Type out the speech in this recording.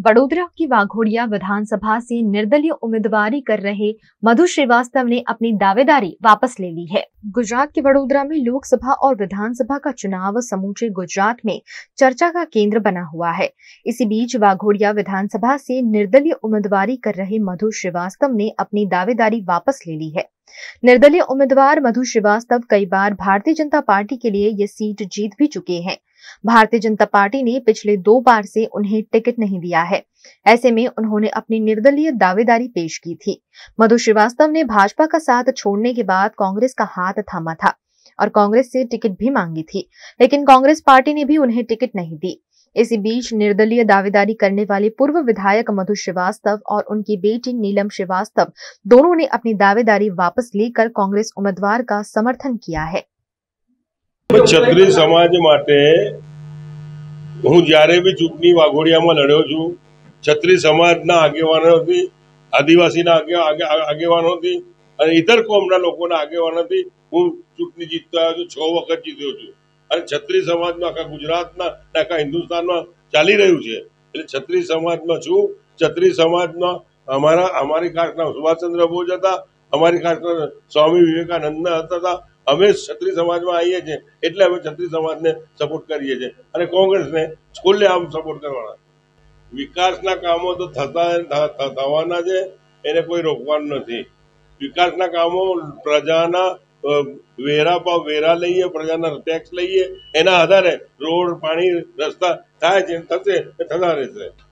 वडोदरा की वाघोडिया विधानसभा से निर्दलीय उम्मीदवारी कर रहे मधु श्रीवास्तव ने अपनी दावेदारी वापस ले ली है। गुजरात के वडोदरा में लोकसभा और विधानसभा का चुनाव समूचे गुजरात में चर्चा का केंद्र बना हुआ है। इसी बीच वाघोडिया विधानसभा से निर्दलीय उम्मीदवारी कर रहे मधु श्रीवास्तव ने अपनी दावेदारी वापस ले ली है। निर्दलीय उम्मीदवार मधु श्रीवास्तव कई बार भारतीय जनता पार्टी के लिए ये सीट जीत भी चुके हैं। भारतीय जनता पार्टी ने पिछले 2 बार से उन्हें टिकट नहीं दिया है। ऐसे में उन्होंने अपनी निर्दलीय दावेदारी पेश की थी। मधु श्रीवास्तव ने भाजपा का साथ छोड़ने के बाद कांग्रेस का हाथ थामा था और कांग्रेस से टिकट भी मांगी थी, लेकिन कांग्रेस पार्टी ने भी उन्हें टिकट नहीं दी। इसी बीच निर्दलीय दावेदारी करने वाले पूर्व विधायक मधु श्रीवास्तव और उनकी बेटी नीलम श्रीवास्तव दोनों ने अपनी दावेदारी वापस लेकर कांग्रेस उम्मीदवार का समर्थन किया है। क्षत्रिय समाज माटे हूँ ज्यारे भी चूंटणी वाघोडियामां लड्यो छुं, क्षत्रिय समाजना આગેવાનોથી, આદિવાસીના આગેવાનોથી અને ઇતર કોમના લોકોના આગેવાનોથી હું ચૂંટણી જીતતો આવ્યો છું। 6 વખત જીત્યો છું અને ક્ષત્રિય સમાજમાં આખા ગુજરાતના આખા હિન્દુસ્તાનમાં ચાલી રહ્યું છે। એટલે ક્ષત્રિય સમાજમાં છું। ક્ષત્રિય સમાજમાં અમારી કાસ્ટના સુભાષચંદ્ર બોઝ હતા, અમારી કાસ્ટના સ્વામી વિવેકાનંદ હતા। અમે ક્ષત્રિય સમાજમાં આવીએ છીએ એટલે અમે ક્ષત્રિય સમાજને સપોર્ટ કરીએ છીએ અને કોંગ્રેસને ખુલ્લેઆમ સપોર્ટ કરવાના। વિકાસના કામો તો થવાના છે, એને કોઈ રોકવાનું નથી। વિકાસના કામો પ્રજાના વેરા લઈએ, પ્રજાના ટેક્સ લઈએ, એના આધારે રોડ, પાણી, રસ્તા થાય છે, થશે, થતા રહેશે।